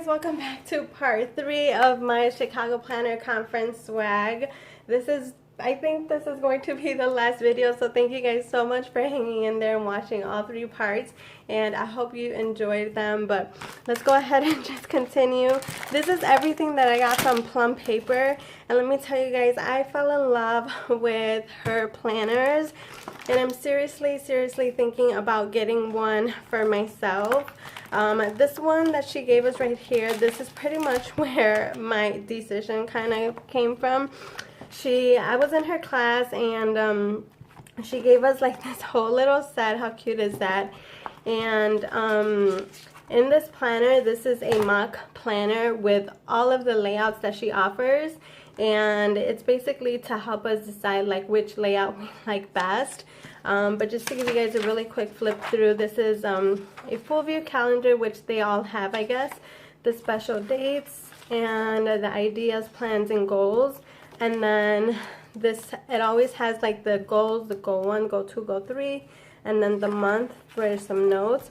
guys, welcome back to part 3 of my Chicago Planner Conference swag. I think this is going to be the last video, so thank you guys so much for hanging in there and watching all 3 parts, and I hope you enjoyed them. But let's go ahead and just continue. This is everything that I got from Plum Paper, and let me tell you guys, I fell in love with her planners, and I'm seriously thinking about getting one for myself. This one that she gave us right here, this is pretty much where my decision kind of came from. I was in her class, and she gave us like this whole little set. How cute is that? And in this planner, this is a mock planner with all of the layouts that she offers, and it's basically to help us decide like which layout we like best. But just to give you guys a really quick flip through, this is a full view calendar, which they all have, I guess, the special dates and the ideas, plans, and goals. And then it always has like the goals, the goal 1, goal 2, goal 3, and then the month for some notes,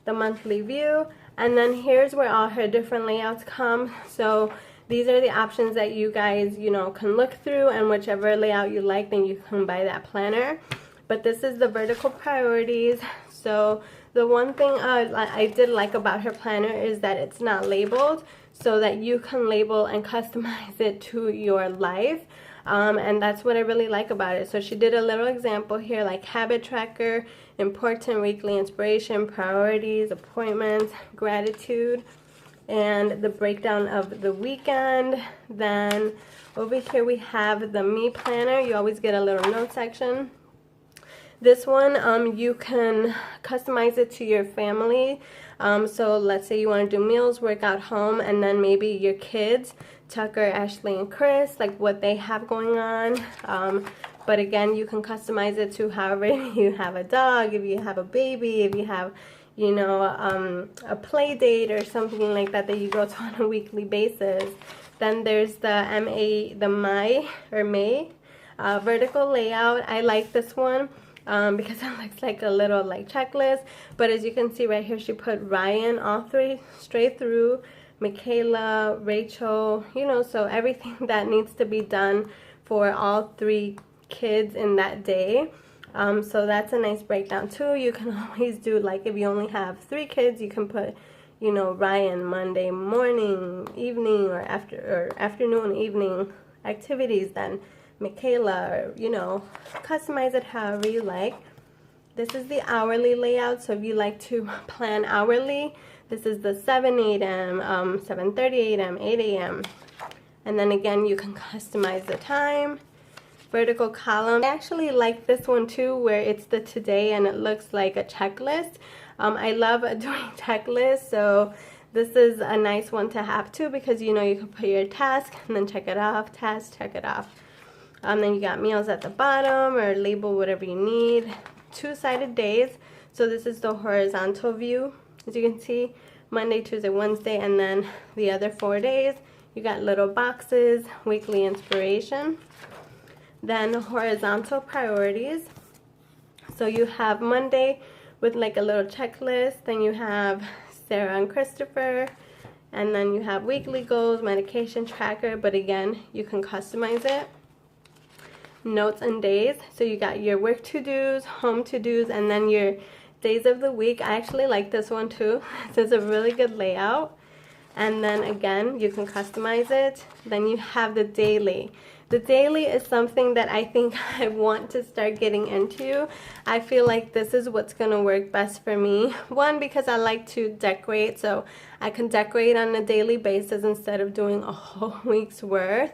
the monthly view, and then here's where all her different layouts come. So these are the options that you guys, can look through, and whichever layout you like, then you can buy that planner. But this is the vertical priorities. So the one thing I did like about her planner is that it's not labeled, so that you can label and customize it to your life. And that's what I really like about it. So she did a little example here, like habit tracker, important weekly inspiration, priorities, appointments, gratitude, and the breakdown of the weekend. Then over here we have the me planner. You always get a little note section. This one, you can customize it to your family. So let's say you want to do meals, workout, home, and then maybe your kids, Tucker, Ashley, and Chris, like what they have going on. But again, you can customize it to however you have a dog, if you have a baby, if you have, a play date or something like that you go to on a weekly basis. Then there's the May vertical layout. I like this one. Because it looks like a little checklist, but as you can see right here, she put Ryan, all 3 straight through, Michaela, Rachel, so everything that needs to be done for all 3 kids in that day. So that's a nice breakdown too. You can always do, like, if you only have 3 kids, you can put, Ryan, Monday morning, evening, or afternoon, evening activities, then Michaela, or customize it however you like. This is the hourly layout, so if you like to plan hourly, this is the 7 a.m., 7:30 a.m., 8 a.m. And then again, you can customize the time. Vertical column. I actually like this one too, where it's the today and it looks like a checklist. I love doing checklists, so this is a nice one to have too, because you can put your task and then check it off, task, check it off. Then you got meals at the bottom, or label whatever you need. 2-sided days. So this is the horizontal view. As you can see, Monday, Tuesday, Wednesday, and then the other 4 days. You got little boxes, weekly inspiration. Then horizontal priorities. So you have Monday with like a little checklist. Then you have Sarah and Christopher. And then you have weekly goals, medication tracker. But again, you can customize it. Notes and days, so you got your work to-dos, home to-dos, and then your days of the week. I actually like this one too. This is a really good layout. And then again, you can customize it. Then you have the daily. The daily is something that I think I want to start getting into. I feel like this is what's going to work best for me. One, because I like to decorate, so I can decorate on a daily basis instead of doing a whole week's worth.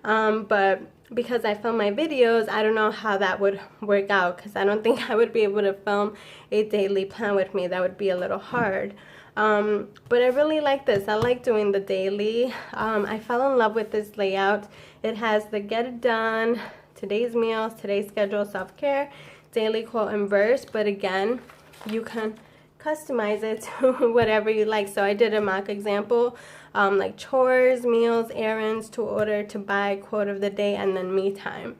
But because I film my videos, I don't know how that would work out, because I don't think I would be able to film a daily plan with me. That would be a little hard. But I really like this. I like doing the daily. I fell in love with this layout. It has the get it done, today's meals, today's schedule, self-care, daily quote and verse. But again, you can customize it to whatever you like. So I did a mock example, like chores, meals, errands, to order, to buy, quote of the day, and then me time.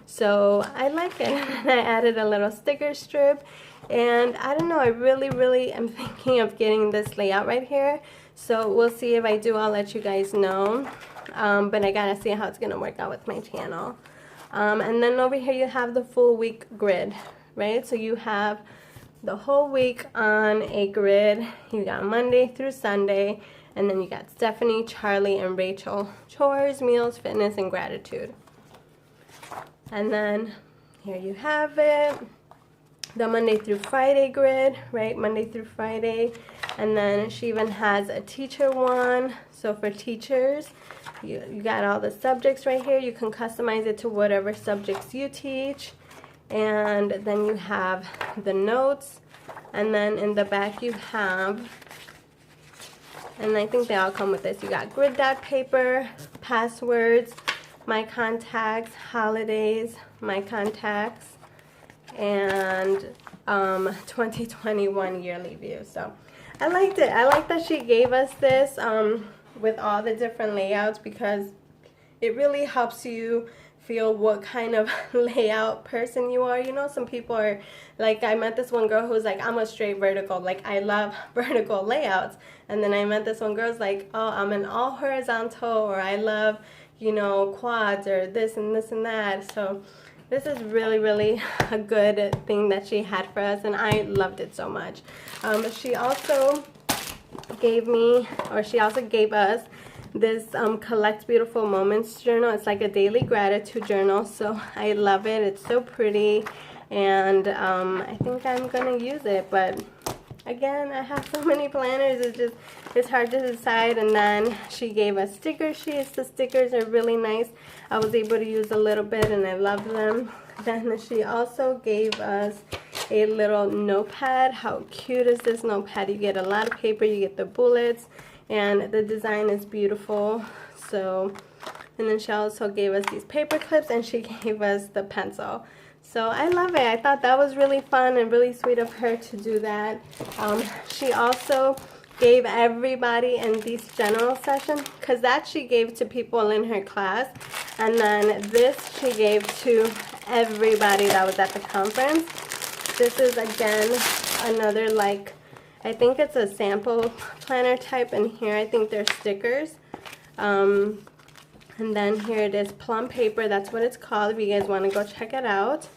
So I like it. And I added a little sticker strip, and I don't know, I really am thinking of getting this layout right here. So we'll see if I do. I'll let you guys know. But I gotta see how it's gonna work out with my channel. And then over here you have the full week grid, right? So you have the whole week on a grid. You got Monday through Sunday, and then you got Stephanie, Charlie, and Rachel. Chores, meals, fitness, and gratitude. And then here you have it. The Monday through Friday grid, right? Monday through Friday. And then she even has a teacher one. So for teachers, you got all the subjects right here. You can customize it to whatever subjects you teach. And then you have the notes. And then in the back you have, and I think they all come with this, you got grid dot paper, passwords, my contacts, holidays, my contacts, and 2021 yearly view. So I liked it. I like that she gave us this with all the different layouts, because it really helps you feel what kind of layout person you are. You know, some people are like, I met this one girl who's like, I'm a straight vertical, like I love vertical layouts. And then I met this one girl's like, oh, I'm an all horizontal, or I love, you know, quads, or this and this and that. So this is really, really a good thing that she had for us, and I loved it so much. She also gave me, or she also gave us this Collect Beautiful Moments journal. It's like a daily gratitude journal, so I love it. It's so pretty, and I think I'm gonna use it. But again, I have so many planners, it's hard to decide. And then she gave us sticker sheets. The stickers are really nice. I was able to use a little bit, and I love them. Then she also gave us a little notepad. How cute is this notepad? You get a lot of paper, you get the bullets, and the design is beautiful. So, and then she also gave us these paper clips, and she gave us the pencil. So I love it. I thought that was really fun and really sweet of her to do that. She also gave everybody in these general session, because that she gave to people in her class, and then this she gave to everybody that was at the conference. This is again another, like, I think it's a sample planner type, and here I think there's stickers. And then here it is, plum paper, that's what it's called if you guys want to go check it out.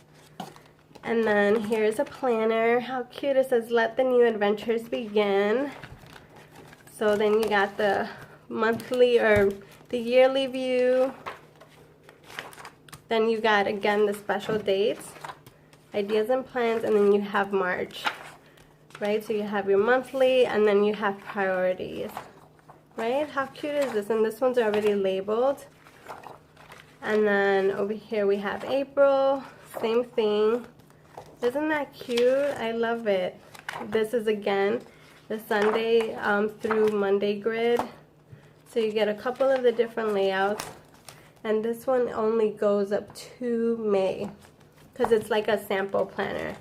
And then here's a planner. How cute. It says, let the new adventures begin. So then you got the monthly or the yearly view. Then you got again the special dates, ideas and plans, and then you have March, right? So you have your monthly, and then you have priorities, right? How cute is this? And this one's already labeled. And then over here we have April, same thing. Isn't that cute? I love it. This is again the Sunday through Monday grid. So you get a couple of the different layouts. And this one only goes up to May, because it's like a sample planner.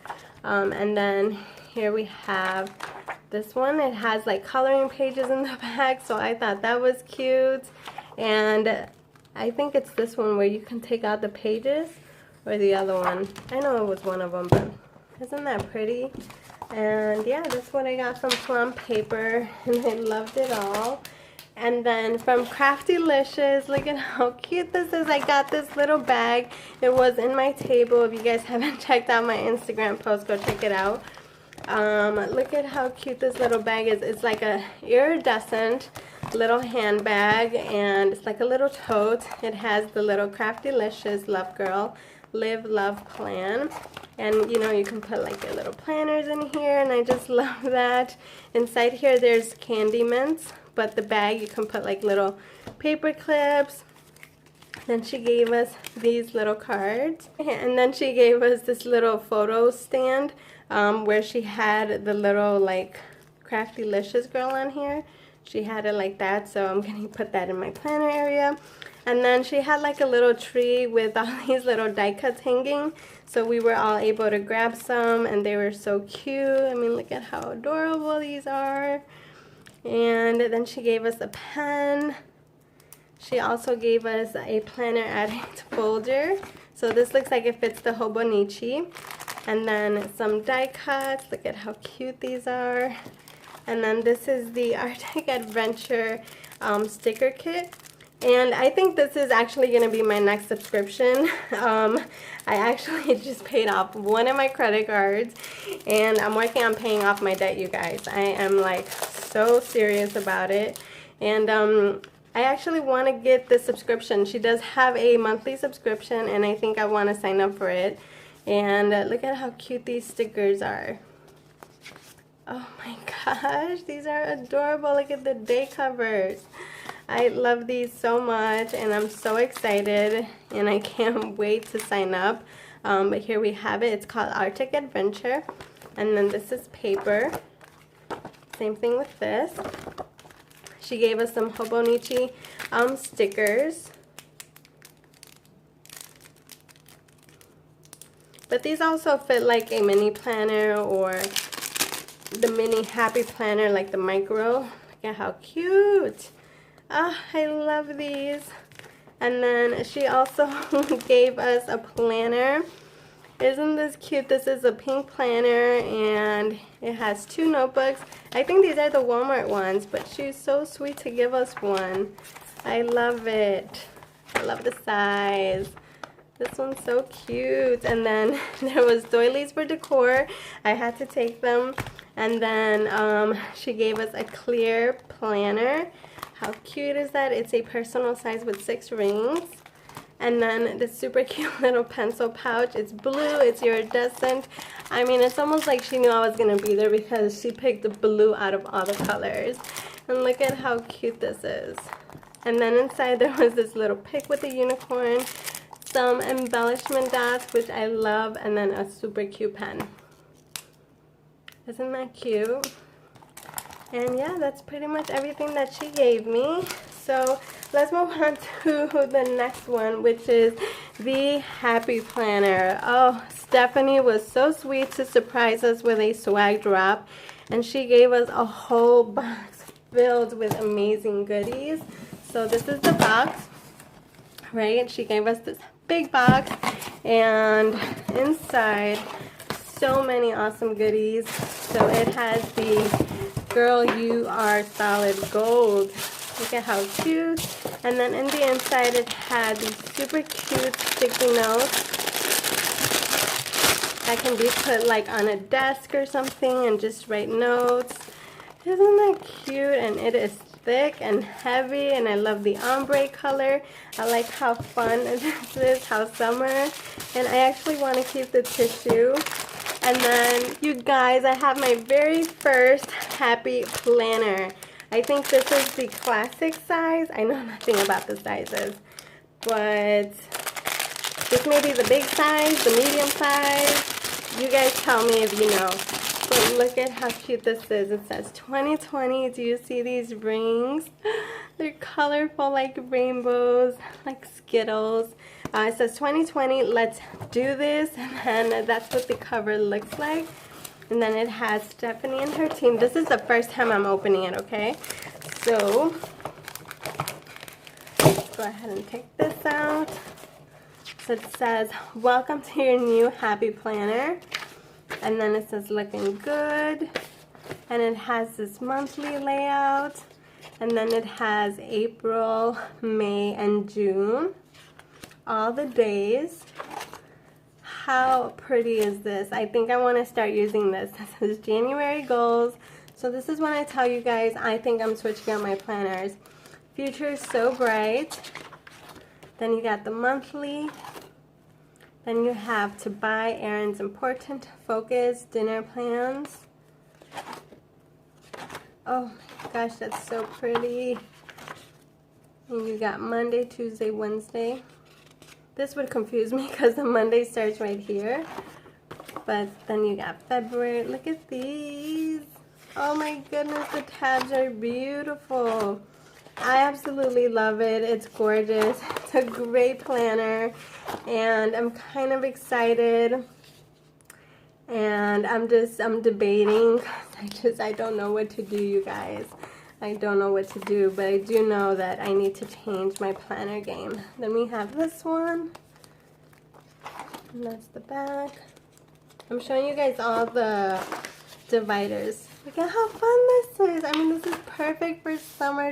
And then here we have this one. It has like coloring pages in the back, so I thought that was cute. And I think it's this one where you can take out the pages, or the other one. I know it was one of them, but isn't that pretty? And yeah, that's what I got from Plum Paper, and I loved it all. And then from Craftylicious, look at how cute this is. I got this little bag. It was in my table. If you guys haven't checked out my Instagram post, go check it out. Look at how cute this little bag is. It's like a iridescent little handbag, and it's like a little tote. It has the little Craftylicious Love Girl Live Love Plan, and you know, you can put like your little planners in here, and I just love that. Inside here there's candy mints, but the bag you can put like little paper clips. Then she gave us these little cards, and then she gave us this little photo stand where she had the little like Craftylicious girl on here. She had it like that, so I'm gonna put that in my planner area. And then she had like a little tree with all these little die cuts hanging, so we were all able to grab some, and they were so cute. I mean, look at how adorable these are. And then she gave us a pen. She also gave us a planner addict folder. So this looks like it fits the Hobonichi. And then some die cuts. Look at how cute these are. And then this is the Arctic Adventure sticker kit. And I think this is actually going to be my next subscription. I actually just paid off one of my credit cards, and I'm working on paying off my debt, you guys. I am like so serious about it. And I actually want to get the subscription. She does have a monthly subscription, and I think I want to sign up for it. And look at how cute these stickers are. Oh my gosh, these are adorable. Look at the day covers. I love these so much, and I'm so excited, and I can't wait to sign up. But here we have it. It's called Arctic Adventure. And then this is paper. Same thing with this. She gave us some Hobonichi stickers. But these also fit like a mini planner or the mini happy planner, like the micro. Look at how cute. Ah, I love these. And then she also gave us a planner. Isn't this cute? This is a pink planner, and it has 2 notebooks. I think these are the Walmart ones, but she's so sweet to give us one. I love it. I love the size. This one's so cute. And then there was doilies for decor. I had to take them. And then she gave us a clear planner. How cute is that? It's a personal size with 6 rings. And then this super cute little pencil pouch. It's blue, it's iridescent. I mean, it's almost like she knew I was going to be there because she picked the blue out of all the colors. And look at how cute this is. And then inside there was this little pic with a unicorn, some embellishment dots, which I love, and then a super cute pen. Isn't that cute? And yeah, that's pretty much everything that she gave me. So let's move on to the next one, which is the Happy Planner. Oh, Stephanie was so sweet to surprise us with a swag drop. And she gave us a whole box filled with amazing goodies. So this is the box, right? She gave us this big box, and inside, so many awesome goodies. So it has the Girl You Are Solid Gold. Look at how cute. And then in the inside it had these super cute sticky notes that can be put like on a desk or something and just write notes. Isn't that cute? And it is thick and heavy, and I love the ombre color. I like how fun this is, how summer. And I actually want to keep the tissue. And then, you guys, I have my very first Happy Planner. I think this is the classic size. I know nothing about the sizes, but this may be the big size, the medium size. You guys tell me if you know. But look at how cute this is. It says 2020. Do you see these rings? They're colorful like rainbows, like Skittles. It says 2020, let's do this. And then that's what the cover looks like. And then it has Stephanie and her team. This is the first time I'm opening it, okay? So, let's go ahead and take this out. So it says, welcome to your new Happy Planner. And then it says, looking good. And it has this monthly layout. And then it has April, May, and June. All the days. How pretty is this? I think I want to start using this. This is January goals. So this is when I tell you guys I think I'm switching out my planners. Future is so bright. Then you got the monthly. Then you have to buy, errands important, focus, dinner plans. Oh my gosh, that's so pretty. And you got Monday, Tuesday, Wednesday. This would confuse me because the Monday starts right here. But then you got February. Look at these. Oh my goodness, the tabs are beautiful. I absolutely love it. It's gorgeous. It's a great planner. And I'm kind of excited. And I'm debating. I don't know what to do, you guys. I don't know what to do, but I do know that I need to change my planner game. Then we have this one. And that's the back. I'm showing you guys all the dividers. Look at how fun this is. I mean, this is perfect for summer.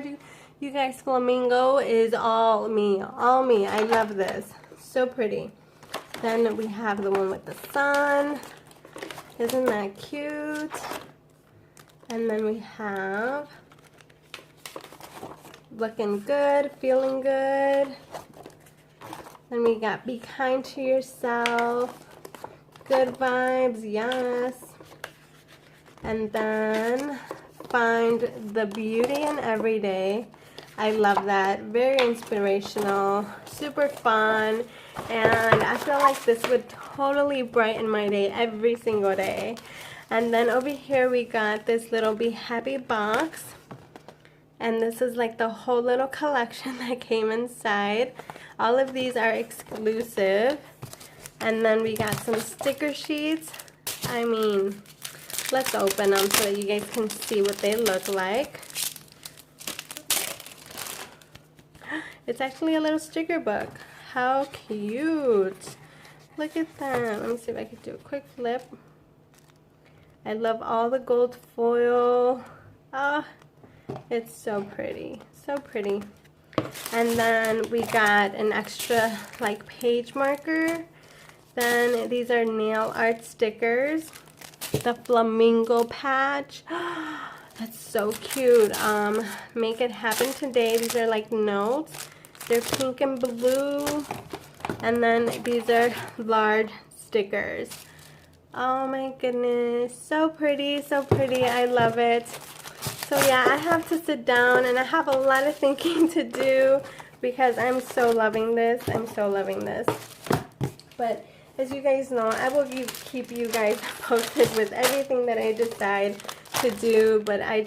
You guys, flamingo is all me. All me. I love this. So pretty. Then we have the one with the sun. Isn't that cute? And then we have looking good, feeling good. Then we got be kind to yourself. Good vibes, yes. And then find the beauty in every day. I love that. Very inspirational, super fun, and I feel like this would totally brighten my day every single day. And then over here we got this little Be Happy box, and this is like the whole little collection that came inside. All of these are exclusive. And then we got some sticker sheets. I mean, let's open them so that you guys can see what they look like. It's actually a little sticker book. How cute. Look at that. Let me see if I can do a quick flip. I love all the gold foil. Ah, it's so pretty. So pretty. And then we got an extra like page marker. Then these are nail art stickers. The flamingo patch. That's so cute. Make it happen today. These are like notes. They're pink and blue. And then these are large stickers. Oh my goodness. So pretty, so pretty. I love it. So yeah, I have to sit down and I have a lot of thinking to do because I'm so loving this. I'm so loving this. But as you guys know, I will keep you guys posted with everything that I decide to do. But I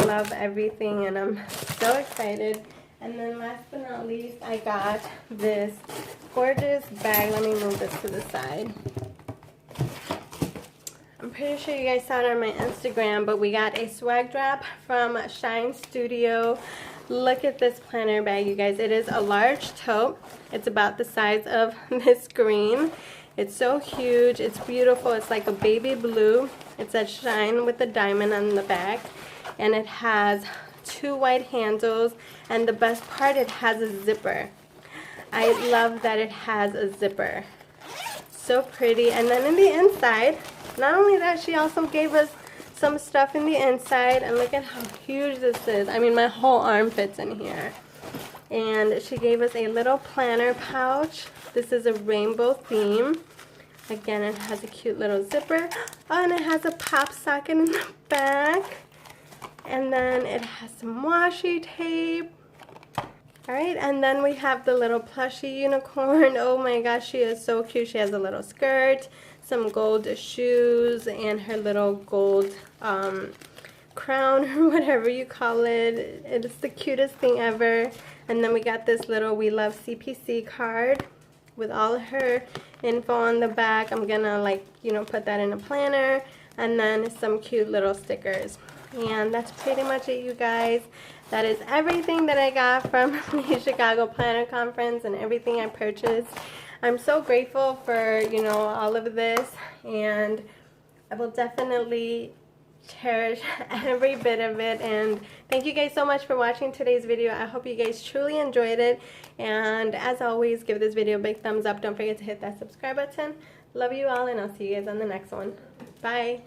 love everything and I'm so excited. And then last but not least, I got this gorgeous bag. Let me move this to the side. I'm pretty sure you guys saw it on my Instagram, but we got a swag drop from Shine Studio. Look at this planner bag, you guys. It is a large tote. It's about the size of this screen. It's so huge. It's beautiful. It's like a baby blue. It says Shine with a diamond on the back. And it has 2 white handles. And the best part, it has a zipper. I love that it has a zipper. So pretty. And then in the inside, not only that, she also gave us some stuff in the inside. And look at how huge this is. I mean, my whole arm fits in here. And she gave us a little planner pouch. This is a rainbow theme. Again, it has a cute little zipper. Oh, and it has a pop socket in the back. And then it has some washi tape. Alright, and then we have the little plushie unicorn. Oh my gosh, she is so cute. She has a little skirt, some gold shoes, and her little gold crown or whatever you call it. It's the cutest thing ever. And then we got this little We Love CPC card with all her info on the back. I'm gonna put that in a planner. And then some cute little stickers. And that's pretty much it, you guys. That is everything that I got from the Chicago Planner Conference and everything I purchased. I'm so grateful for, all of this. And I will definitely cherish every bit of it. And thank you guys so much for watching today's video. I hope you guys truly enjoyed it. And as always, give this video a big thumbs up. Don't forget to hit that subscribe button. Love you all, and I'll see you guys on the next one. Bye.